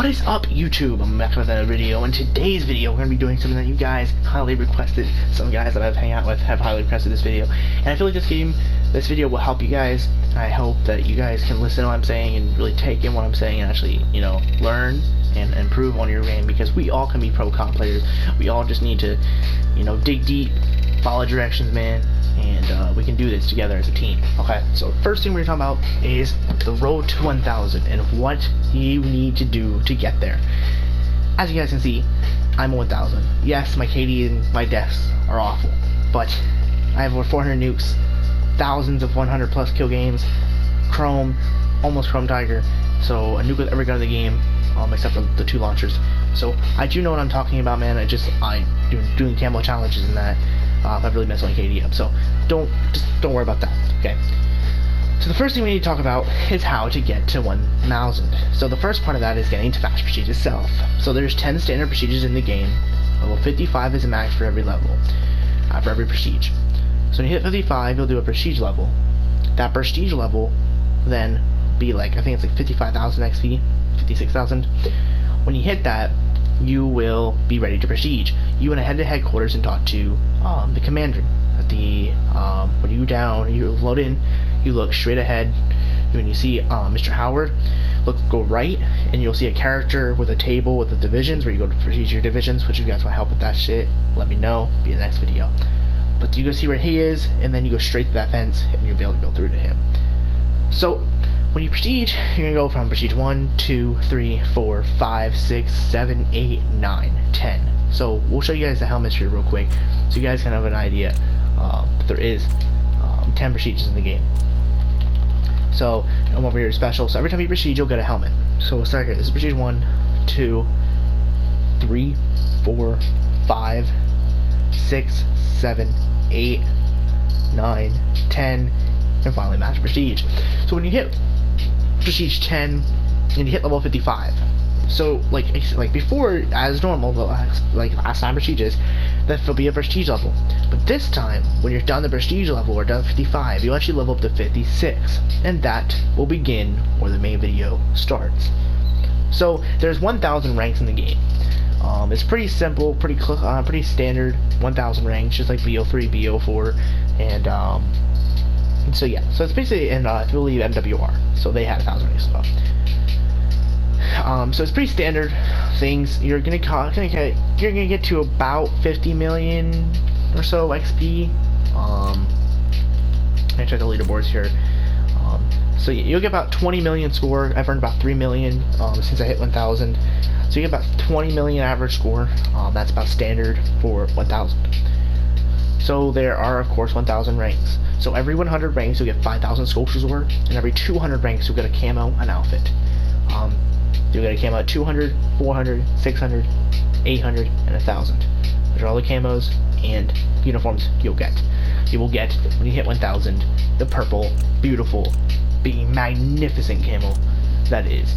What is up, YouTube? I'm back with another video. In today's video, we're going to be doing something that you guys highly requested. Some guys that I've hung out with have highly requested this video, and I feel like this video will help you guys. I hope that you guys can listen to what I'm saying and really take in what I'm saying and actually, you know, learn and improve on your game, because we all can be pro comp players. We all just need to, you know, dig deep, follow directions, man, and we can do this together as a team. Okay, so first thing we're talking about is the road to 1000 and what you need to do to get there. As you guys can see, I'm 1000. Yes, my KD and my deaths are awful, but I have over 400 nukes, thousands of 100 plus kill games, Chrome, almost Chrome Tiger, so a nuke with every gun in the game, except for the 2 launchers. So I do know what I'm talking about, man. I doing camo challenges and that. I've really messed my KD up, so don't worry about that. Okay. So the first thing we need to talk about is how to get to 1000. So the first part of that is getting to fast prestige itself. So there's 10 standard prestiges in the game. Level 55 is a max for every level, for every prestige. So when you hit 55, you'll do a prestige level. That prestige level then be like, I think it's like 55,000 XP, 56,000. When you hit that, you will be ready to prestige. You want to head to headquarters and talk to the commander. When you load in, you look straight ahead. When you see Mr. Howard, go right, and you'll see a character with a table with the divisions where you go to prestige your divisions. Which you guys want help with that shit, let me know. Be in the next video. But you go see where he is, and then you go straight to that fence, and you'll be able to go through to him. So when you prestige, you're gonna go from prestige 1, 2, 3, 4, 5, 6, 7, 8, 9, 10. So we'll show you guys the helmets here real quick, so you guys can have an idea that there is 10 prestiges in the game. So I'm over here special. So every time you prestige, you'll get a helmet. So we'll start here. This is prestige 1, 2, 3, 4, 5, 6, 7, 8, 9, 10, and finally master prestige. So when you hit prestige 10 and you hit level 55, so like before, as normal, like last time prestiges, that will be a prestige level. But this time, when you're done the prestige level or done 55, you actually level up to 56, and that will begin where the main video starts. So there's 1000 ranks in the game. It's pretty simple, pretty standard 1000 ranks, just like BO3, BO4, and so yeah, so it's basically in I believe MWR, so they had 1000 ranks as well. So it's pretty standard things. You're gonna get to about 50 million or so XP. I check the leaderboards here. So you'll get about 20 million score. I've earned about 3 million since I hit 1000. So you get about 20 million average score. That's about standard for 1000. So there are, of course, 1000 ranks. So every 100 ranks you'll get 5,000 sculptures worth, and every 200 ranks you'll get a camo, an outfit. You'll get a camo at 200, 400, 600, 800, and 1000. Those are all the camos and uniforms you'll get. You will get, when you hit 1000, the purple, beautiful, big, magnificent camo that is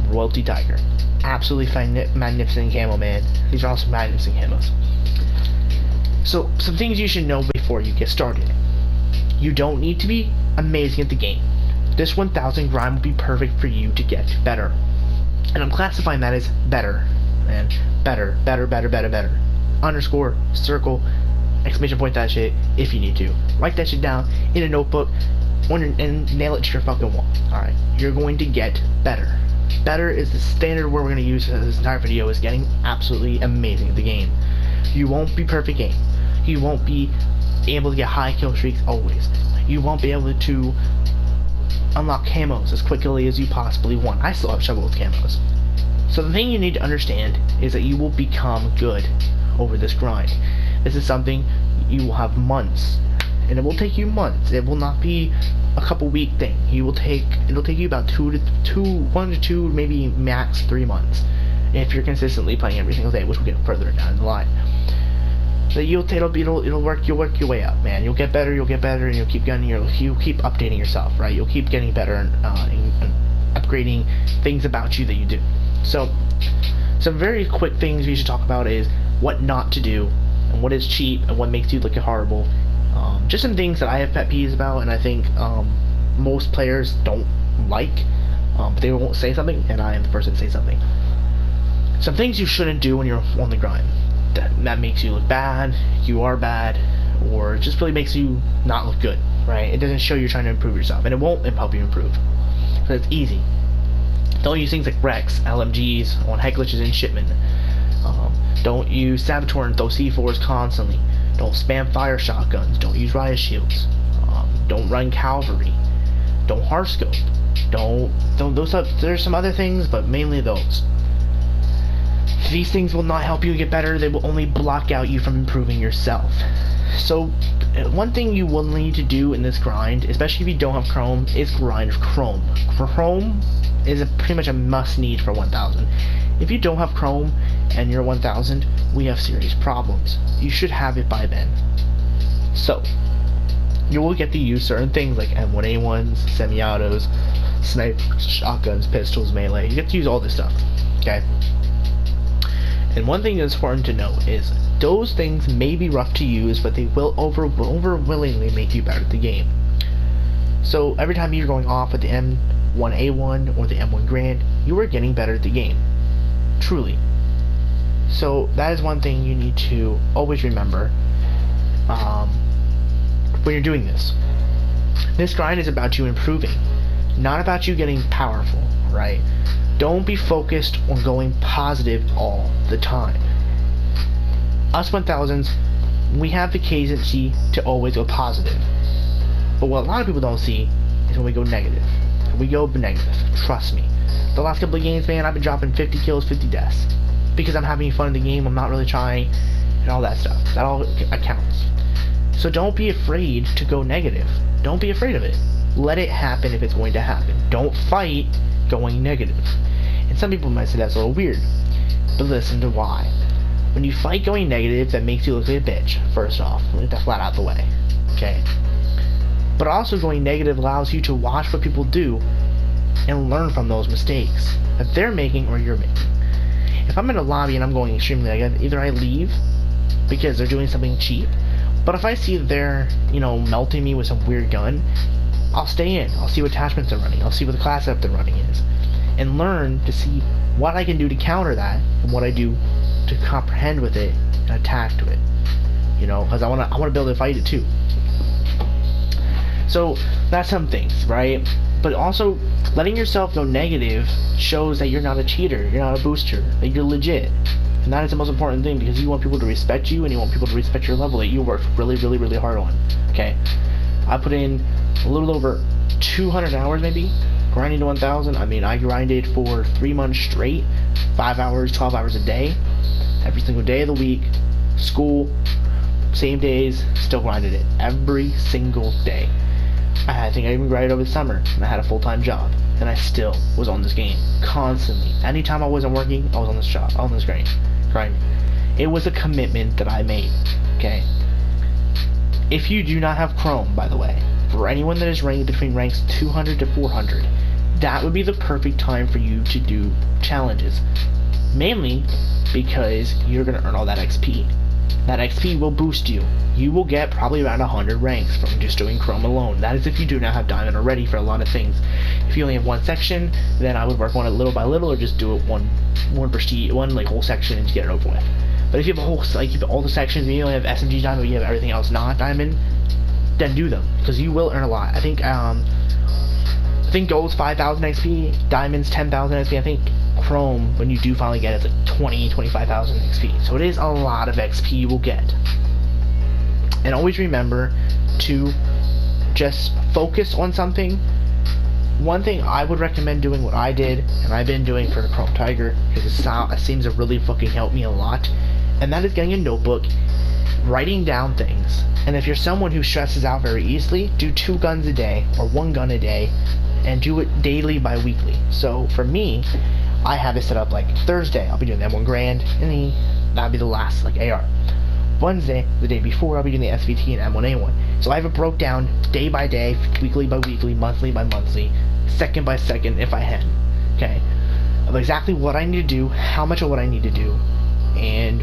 Royalty Tiger. Absolutely magnificent camo, man. These are also magnificent camos. So, some things you should know before you get started. You don't need to be amazing at the game. This 1000 grind will be perfect for you to get better. And I'm classifying that as better. And better. Underscore, circle, exclamation point that shit if you need to. Write that shit down in a notebook and nail it to your fucking wall. Alright, you're going to get better. Better is the standard word we're going to use for this entire video, is getting absolutely amazing at the game. You won't be perfect game. You won't be able to get high kill streaks always. You won't be able to unlock camos as quickly as you possibly want. I still have trouble with camos. So the thing you need to understand is that you will become good over this grind. This is something you will have months, and it will take you months. It will not be a couple week thing. It'll take you about 1 to 2, maybe max 3 months, if you're consistently playing every single day, which will get further down the line. So you'll work your way up, man. You'll get better, and you'll keep updating yourself, right? You'll keep getting better and upgrading things about you that you do. So some very quick things we should talk about is what not to do, and what is cheap, and what makes you look horrible. Just some things that I have pet peeves about, and I think most players don't like. but they won't say something, and I am the person to say something. Some things you shouldn't do when you're on the grind. That makes you look bad, you are bad, or just really makes you not look good, right? It doesn't show you're trying to improve yourself, and it won't help you improve. So it's easy. Don't use things like Rex, LMGs, on head glitches and shipment. Don't use Saboteur and throw C4s constantly. Don't spam fire shotguns. Don't use riot shields. Don't run cavalry. Don't hardscope. Don't those. There's some other things, but mainly those. These things will not help you get better. They will only block out you from improving yourself. So one thing you will need to do in this grind, especially if you don't have Chrome, is grind Chrome. Chrome is pretty much a must need for 1000. If you don't have Chrome and you're 1000, we have serious problems. You should have it by then. So you will get to use certain things like M1A1s, semi-autos, snipers, shotguns, pistols, melee. You get to use all this stuff, okay? And one thing that's important to know is those things may be rough to use, but they will overwillingly make you better at the game. So every time you're going off with the M1A1 or the M1 Grand, you are getting better at the game. Truly. So that is one thing you need to always remember when you're doing this. This grind is about you improving, not about you getting powerful, right? Don't be focused on going positive all the time. Us 1000s, we have the tendency to always go positive. But what a lot of people don't see is when we go negative. We go negative, trust me. The last couple of games, man, I've been dropping 50 kills, 50 deaths. Because I'm having fun in the game, I'm not really trying, and all that stuff. That all accounts. So don't be afraid to go negative. Don't be afraid of it. Let it happen if it's going to happen. Don't fight going negative. And some people might say that's a little weird, but listen to why. When you fight going negative, that makes you look like a bitch, first off. Let that flat out the way. Okay? But also going negative allows you to watch what people do and learn from those mistakes that they're making or you're making. If I'm in a lobby and I'm going extremely negative, either I leave because they're doing something cheap, but if I see that they're, melting me with some weird gun, I'll stay in. I'll see what attachments they're running. I'll see what the class setup they're running is, and learn to see what I can do to counter that and what I do to comprehend with it and attack to it. Because I want to build a fight it too. So that's some things, right? But also, letting yourself go negative shows that you're not a cheater, you're not a booster, that you're legit. And that is the most important thing, because you want people to respect you and you want people to respect your level that you work really, really, really hard on. Okay? I put in a little over 200 hours maybe, grinding to 1000. I mean, I grinded for 3 months straight, 5 hours, 12 hours a day, every single day of the week, school, same days, still grinded it, every single day. I think I even grinded over the summer, and I had a full-time job, and I still was on this game, constantly. Anytime I wasn't working, I was on this job, on this grind. It was a commitment that I made, okay? If you do not have Chrome, by the way, for anyone that is ranked between ranks 200 to 400, that would be the perfect time for you to do challenges. Mainly because you're going to earn all that XP. That XP will boost you. You will get probably around 100 ranks from just doing Chrome alone. That is if you do not have Diamond already for a lot of things. If you only have one section, then I would work on it little by little, or just do it one whole section and just get it over with. But if you have a whole, you have all the sections and you only have SMG Diamond, but you have everything else not Diamond, then do them, because you will earn a lot. I think Gold's 5,000 XP, Diamond's 10,000 XP. I think Chrome, when you do finally get it, it's like 25,000 XP. So it is a lot of XP you will get. And always remember to just focus on something. One thing I would recommend doing, what I did, and I've been doing for Chrome Tiger, because it seems to really fucking help me a lot, and that is getting a notebook, writing down things. And if you're someone who stresses out very easily, do 2 guns a day, or 1 gun a day, and do it daily, bi-weekly. So for me, I have it set up like Thursday, I'll be doing the M1 Grand, and that'll be the last, AR. Wednesday, the day before, I'll be doing the SVT and M1A1. So I have it broke down day by day, weekly by weekly, monthly by monthly, second by second if I can. Okay? Of exactly what I need to do, how much of what I need to do, and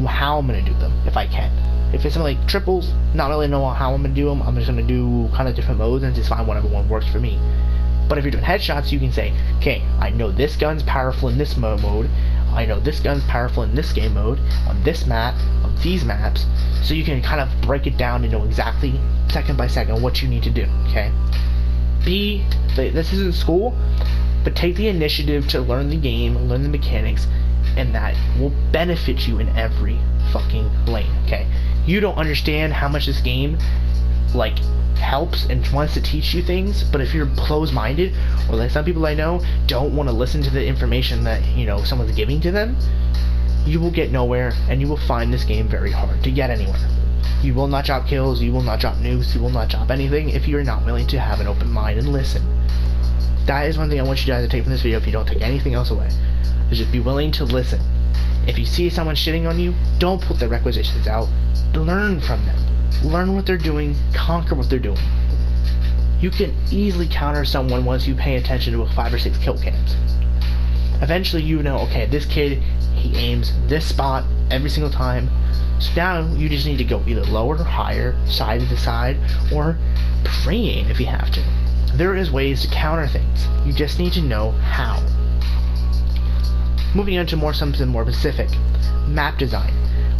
how I'm going to do them, if I can. If it's something like triples, not really know how I'm going to do them, I'm just going to do kind of different modes and just find whatever one works for me. But if you're doing headshots, you can say, okay, I know this gun's powerful in this mode, I know this gun's powerful in this game mode, on this map, on these maps, so you can kind of break it down and know exactly, second by second, what you need to do, okay? This isn't school, but take the initiative to learn the game, learn the mechanics, and that will benefit you in every fucking lane, okay? You don't understand how much this game, like, helps and wants to teach you things, but if you're closed-minded, or like some people I know don't want to listen to the information that, you know, someone's giving to them, you will get nowhere, and you will find this game very hard to get anywhere. You will not drop kills, you will not drop nukes, you will not drop anything if you're not willing to have an open mind and listen. That is one thing I want you guys to take from this video if you don't take anything else away. Is just be willing to listen. If you see someone shitting on you, don't put their requisitions out. Learn from them. Learn what they're doing, conquer what they're doing. You can easily counter someone once you pay attention to 5 or 6 kill cams. Eventually you know, okay, this kid, he aims this spot every single time. So now you just need to go either lower or higher, side to side, or pre-aim if you have to. There is ways to counter things. You just need to know how. Moving on to something more specific. Map design.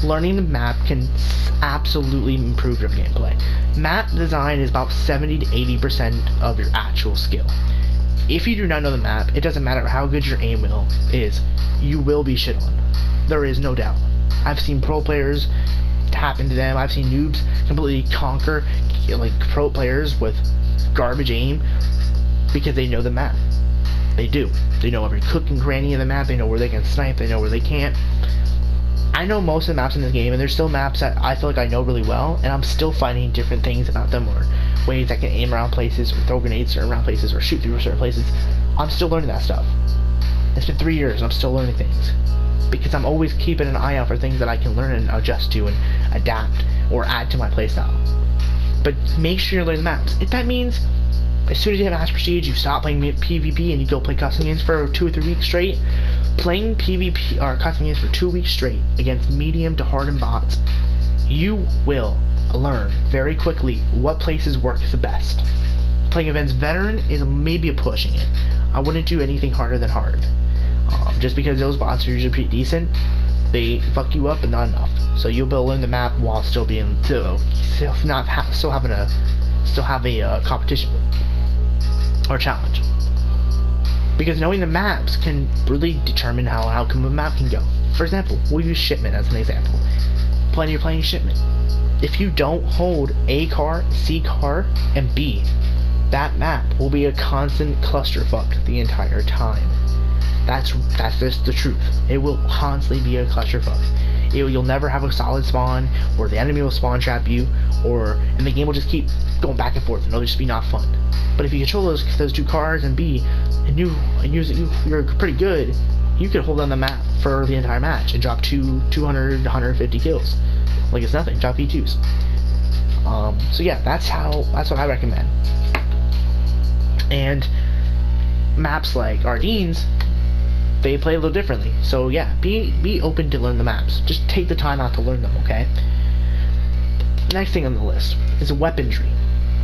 Learning the map can absolutely improve your gameplay. Map design is about 70 to 80% of your actual skill. If you do not know the map, it doesn't matter how good your aim is, you will be shit on. There is no doubt. I've seen pro players happen to them. I've seen noobs completely conquer like pro players with garbage aim because they know the map. They do. They know every crook and cranny of the map. They know where they can snipe. They know where they can't. I know most of the maps in this game, and there's still maps that I feel like I know really well, and I'm still finding different things about them, or ways I can aim around places, or throw grenades around places, or shoot through certain places. I'm still learning that stuff. It's been 3 years, and I'm still learning things. Because I'm always keeping an eye out for things that I can learn and adjust to and adapt, or add to my playstyle. But make sure you learn the maps. If that means, as soon as you have Mass Prestige, you stop playing PvP and you go play custom games for 2 or 3 weeks straight, playing PvP or custom games for 2 weeks straight against medium to hardened bots, you will learn very quickly what places work the best. Playing Events Veteran is maybe pushing it. I wouldn't do anything harder than hard. Just because those bots are usually pretty decent, they fuck you up, but not enough. So you'll be able to learn the map while still being still having a competition or challenge. Because knowing the maps can really determine how an outcome of a map can go. For example, we'll use Shipment as an example. You're playing Shipment. If you don't hold A car, C car, and B, that map will be a constant clusterfuck the entire time. That's just the truth. It will constantly be a clusterfuck. You'll never have a solid spawn, or the enemy will spawn trap you, and the game will just keep going back and forth, and it'll just be not fun. But if you control those 2 cars and B, and you're pretty good, you could hold on the map for the entire match and drop 200 to 150 kills, like it's nothing. Drop E2s. So yeah, that's what I recommend. And maps like Ardennes, they play a little differently. So yeah, be open to learn the maps. Just take the time out to learn them, okay? Next thing on the list is weaponry.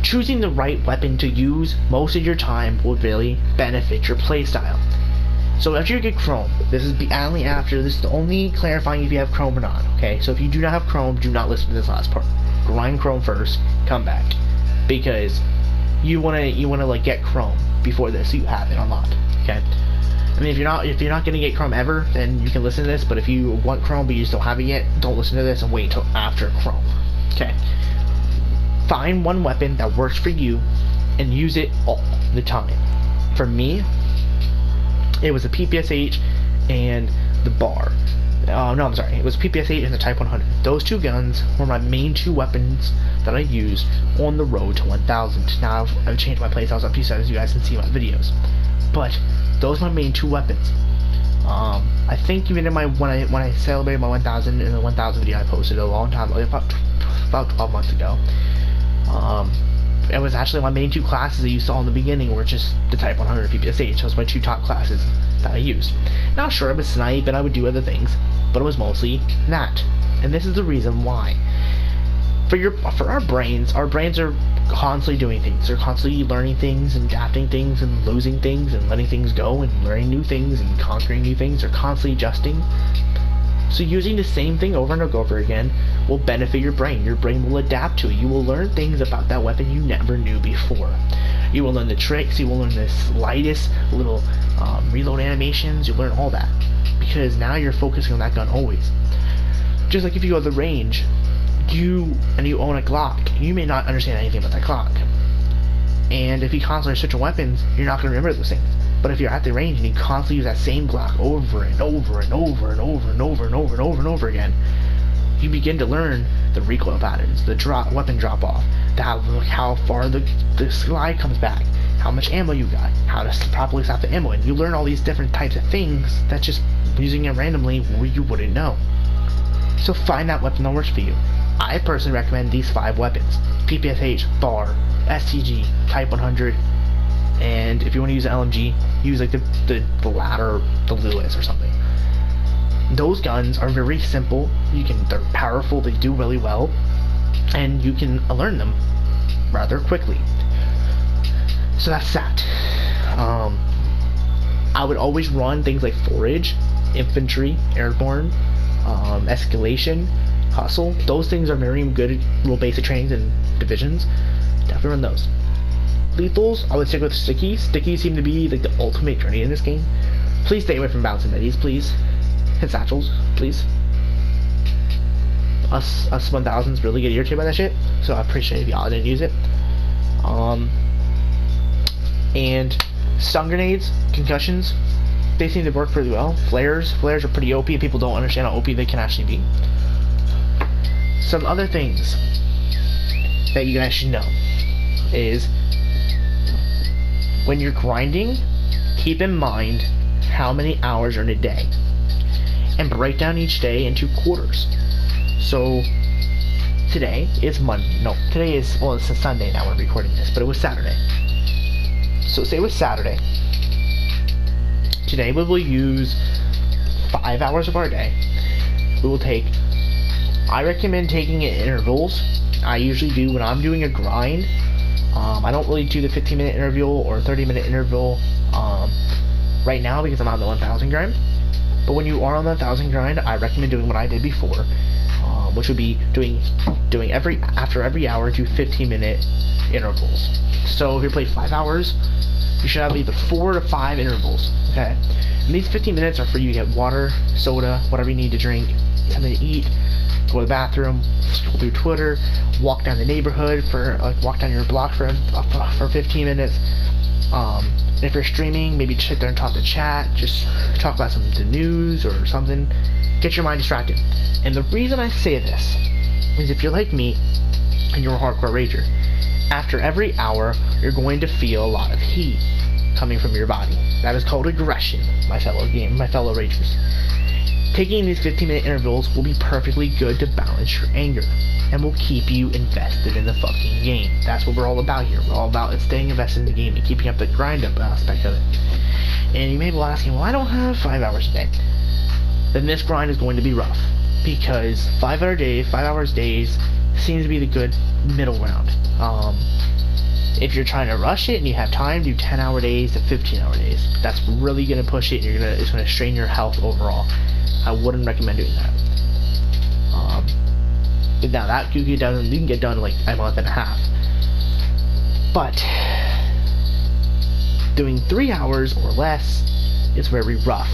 Choosing the right weapon to use most of your time will really benefit your playstyle. So after you get Chrome, this is the only clarifying if you have Chrome or not, okay? So if you do not have Chrome, do not listen to this last part. Grind Chrome first, come back. Because you wanna like get Chrome before this, so you have it unlocked, okay? I mean, if you're not gonna get Chrome ever, then you can listen to this. But if you want Chrome but you just don't have it yet, don't listen to this and wait until after Chrome. Okay. Find one weapon that works for you and use it all the time. For me, it was the PPSH and the bar. No, I'm sorry. It was PPSH and the Type 100. Those 2 guns were my main 2 weapons that I used on the road to 1000. Now I've changed my playstyles up to so you guys can see my videos. But those are my main 2 weapons. I think even in when I celebrated my 1000 in the 1000 video I posted a long time ago, about 12 months ago, it was actually my main 2 classes that you saw in the beginning were just the Type 100 PPSH. Those were my 2 top classes that I used. Now sure, I would snipe and I would do other things, but it was mostly that. And this is the reason why. For our brains are constantly doing things. They're constantly learning things and adapting things and losing things and letting things go and learning new things and conquering new things. They're constantly adjusting. So using the same thing over and over again will benefit your brain. Your brain will adapt to it. You will learn things about that weapon you never knew before. You will learn the tricks. You will learn the slightest little reload animations. You'll learn all that because now you're focusing on that gun always. Just like if you go to the range, you own a Glock, you may not understand anything about that Glock. And if you constantly switch weapons, you're not going to remember those things. But if you're at the range and you constantly use that same Glock over and over and over and over and over and over and over and over again, you begin to learn the recoil patterns, the weapon drop off, how far the slide comes back, how much ammo you got, how to properly stop the ammo, and you learn all these different types of things that just using it randomly you wouldn't know. So find that weapon that works for you. I personally recommend these 5 weapons: PPSH, BAR, STG, Type 100, and if you want to use an LMG, use like the ladder, the Lewis or something. Those guns are very simple. They're powerful. They do really well, and you can learn them rather quickly. So that's that. I would always run things like forage, infantry, airborne, escalation, hustle. Those things are very good real basic trainings and divisions. Definitely run those. Lethals, I would stick with stickies. Stickies seem to be like the ultimate grenade in this game. Please stay away from bouncing middies, please. And satchels, please. Us 1000s really get irritated by that shit, so I appreciate if y'all didn't use it. And stun grenades, concussions, they seem to work pretty well. Flares are pretty OP, and people don't understand how OP they can actually be. Some other things that you guys should know is when you're grinding, keep in mind how many hours are in a day and break down each day into quarters. So today is today is, well, it's a Sunday now we're recording this, but it was Saturday. So say it was Saturday. Today we will use 5 hours of our day. We will take, I recommend taking it in intervals. I usually do when I'm doing a grind. I don't really do the 15-minute interval or 30-minute interval right now because I'm on the 1000 grind. But when you are on the 1000 grind, I recommend doing what I did before, which would be doing after every hour, do 15-minute intervals. So if you play 5 hours, you should have either 4 to 5 intervals. Okay, and these 15 minutes are for you to get water, soda, whatever you need to drink, something to eat, go to the bathroom, scroll through Twitter, walk down the neighborhood walk down your block for 15 minutes. If you're streaming, maybe sit there and talk to chat, just talk about the news or something. Get your mind distracted. And the reason I say this is if you're like me and you're a hardcore rager, after every hour you're going to feel a lot of heat coming from your body. That is called aggression, my fellow ragers. Taking these 15-minute intervals will be perfectly good to balance your anger and will keep you invested in the fucking game. That's what we're all about here. We're all about staying invested in the game and keeping up the grind up aspect of it. And you may be asking, well, I don't have 5 hours a day. Then this grind is going to be rough because 5 hours days seems to be the good middle ground. If you're trying to rush it and you have time, do 10-hour days to 15-hour days. That's really going to push it, and it's going to strain your health overall. I wouldn't recommend doing that. Now that you can get done in like a month and a half. But doing 3 hours or less is very rough.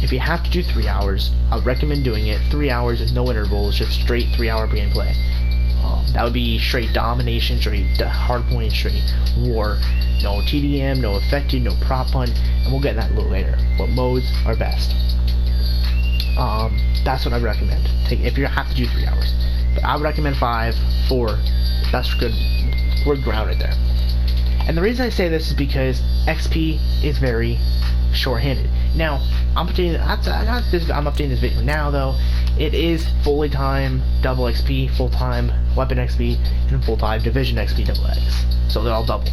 If you have to do 3 hours, I would recommend doing it 3 hours with no intervals, just straight 3-hour gameplay. That would be straight domination, straight hardpoint, straight war. No TDM, no affected, no prop hunt, and we'll get that a little later. What modes are best? That's what I recommend. If you have to do 3 hours, but I would recommend 5, 4. That's good. We're grounded there. And the reason I say this is because XP is very short-handed. Now, I'm updating this video now though. It is fully time double XP, full-time weapon XP, and full-time division XP double X. So they're all double.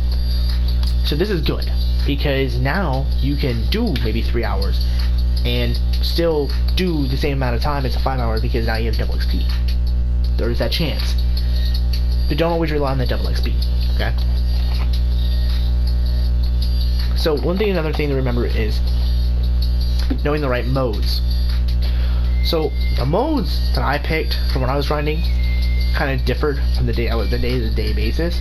So this is good because now you can do maybe 3 hours and still do the same amount of time as a 5 hour because now you have double XP. There is that chance. But don't always rely on the double XP. Okay. So another thing to remember is knowing the right modes. So the modes that I picked from when I was grinding kind of differed from the day-to-day basis.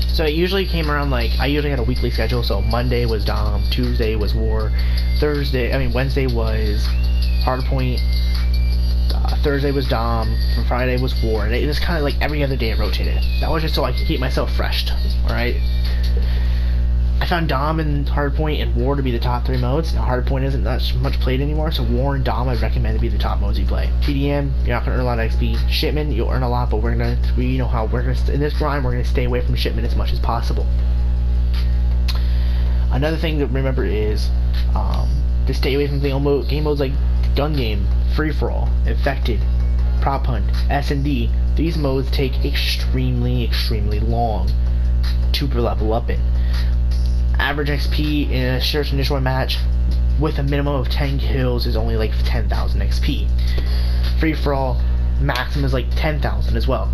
So it usually came around like, I usually had a weekly schedule. So Monday was Dom, Tuesday was War, Wednesday was Hardpoint, Thursday was Dom, Friday was War, and it was kind of like every other day it rotated. That was just so I could keep myself fresh. Alright? I found Dom and Hardpoint and War to be the top 3 modes. Now Hardpoint isn't that much played anymore, so War and Dom I'd recommend to be the top modes you play. TDM, you're not gonna earn a lot of XP. Shipment, you'll earn a lot, but in this grind we're gonna stay away from Shipment as much as possible. Another thing to remember is to stay away from game modes like Gun Game, Free For All, Infected, Prop Hunt, S&D. These modes take extremely long to level up in. Average XP in a search and destroy match with a minimum of 10 kills is only like 10,000 XP. Free for all maximum is like 10,000 as well.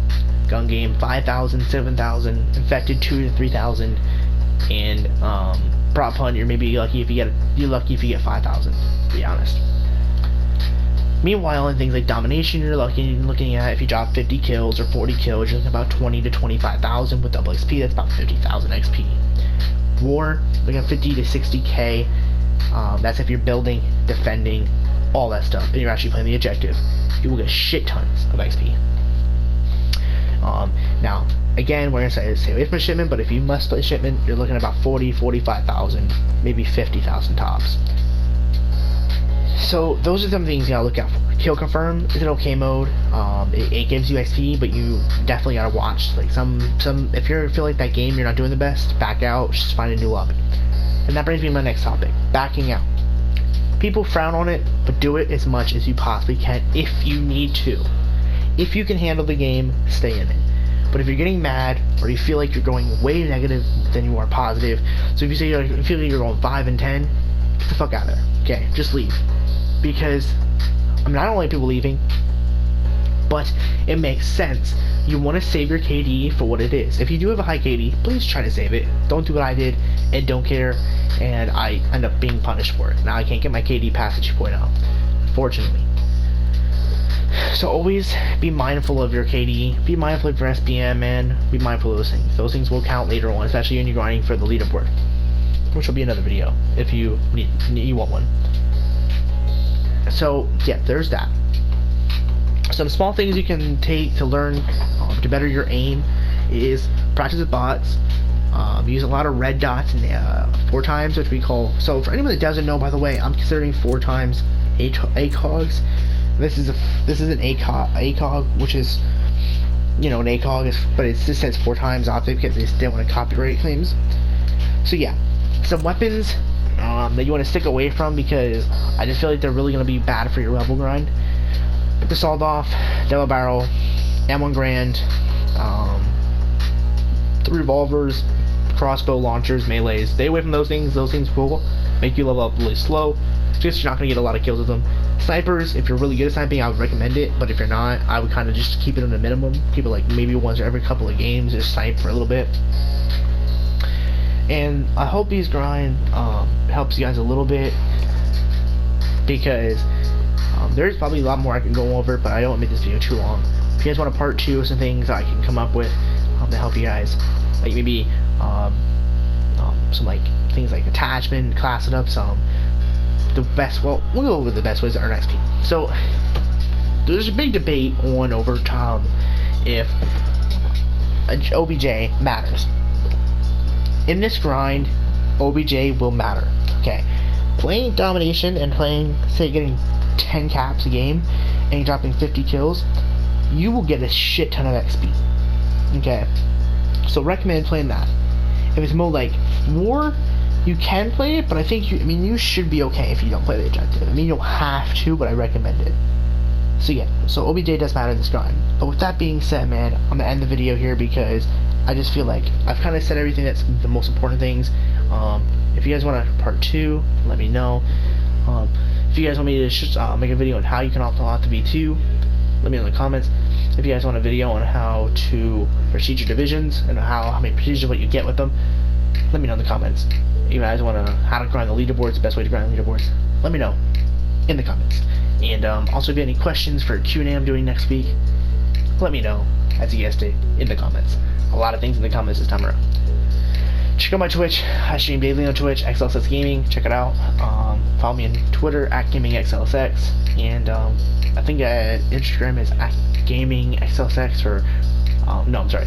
Gun Game 5,000, 7,000, Infected 2,000 to 3,000, and Prop Hunt you're maybe lucky if you get 5,000. To be honest. Meanwhile, in things like Domination, you're looking at if you drop 50 kills or 40 kills, you're looking at about 20 to 25,000 with double XP. That's about 50,000 XP. War, looking at 50 to 60k. That's if you're building, defending, all that stuff, and you're actually playing the objective. You will get shit tons of XP. Now, again, we're gonna stay away from Shipment, but if you must play Shipment, you're looking at about 40, 45,000, maybe 50,000 tops. So those are some things you gotta look out for. Kill Confirm is an okay mode. It gives you XP, but you definitely gotta watch. Like if you feel like that game you're not doing the best, back out. Just find a new lobby. And that brings me to my next topic: backing out. People frown on it, but do it as much as you possibly can if you need to. If you can handle the game, stay in it. But if you're getting mad or you feel like you're going way negative than you are positive, so if you say you feel like you're going 5 and 10, get the fuck out of there. Okay, just leave. Because I don't like people leaving, but it makes sense. You want to save your KD for what it is. If you do have a high KD, please try to save it. Don't do what I did and don't care, and I end up being punished for it. Now I can't get my KD past 2.0, unfortunately. So always be mindful of your KD, be mindful of your SPM, man. Be mindful of those things. Those things will count later on, especially when you're grinding for the leaderboard, which will be another video if you want one. So yeah, there's that. Some small things you can take to learn to better your aim is practice with bots. Use a lot of red dots and 4 times, which we call. So for anyone that doesn't know, by the way, I'm considering 4 times ACOGs. This is an ACOG, which is an ACOG, but it just says 4 times optic because they still want to copyright claims. So yeah, some weapons that you want to stick away from because I just feel like they're really going to be bad for your level grind. The Sawed Off, Double Barrel, M1 Grand, the revolvers, crossbow launchers, melees. Stay away from those things. Those things will make you level up really slow. Just you're not going to get a lot of kills with them. Snipers, if you're really good at sniping, I would recommend it, but if you're not, I would kind of just keep it on the minimum. Keep it like maybe once every couple of games, just snipe for a little bit. And I hope these grind helps you guys a little bit, because there's probably a lot more I can go over, but I don't want to make this video too long. If you guys want a part 2 of some things I can come up with to help you guys, like maybe some like things like attachment, class it up, we'll go over the best ways to earn XP. So there's a big debate on over if OBJ matters. In this grind, OBJ will matter. Okay, playing domination and playing, say, getting 10 caps a game and dropping 50 kills, you will get a shit ton of XP. Okay, so recommend playing that. If it's more like War, you can play it, but I think you should be okay if you don't play the objective. You don't have to, but I recommend it. So yeah, so OBJ does matter in this grind. But with that being said, man, I'm gonna end the video here because I just feel like I've kind of said everything that's the most important things. If you guys want a part 2, let me know. If you guys want me to make a video on how you can opt out to V2, let me know in the comments. If you guys want a video on how to proceed your divisions and how many precision what you get with them, let me know in the comments. You guys want to how to grind the leaderboards, the best way to grind the leaderboards, let me know in the comments. And also if you have any questions for Q&A I'm doing next week, let me know, as you guys did, in the comments. A lot of things in the comments this time around. Check out my Twitch. I stream daily on Twitch, xLSxgaming. Check it out. Follow me on Twitter @GamingXLSX, and I think Instagram is @GamingXLSX, or no, I'm sorry.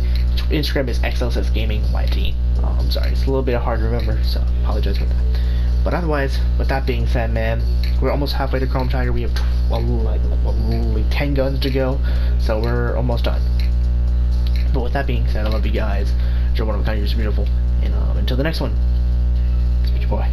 Instagram is xLSxgaming.yt. I'm sorry, it's a little bit hard to remember, so apologize for that. But otherwise, with that being said, man, we're almost halfway to Chrome Tiger. We have like 10 guns to go, so we're almost done. But with that being said, I love you guys. You're one of a kind. You're just beautiful. And until the next one, it's your boy.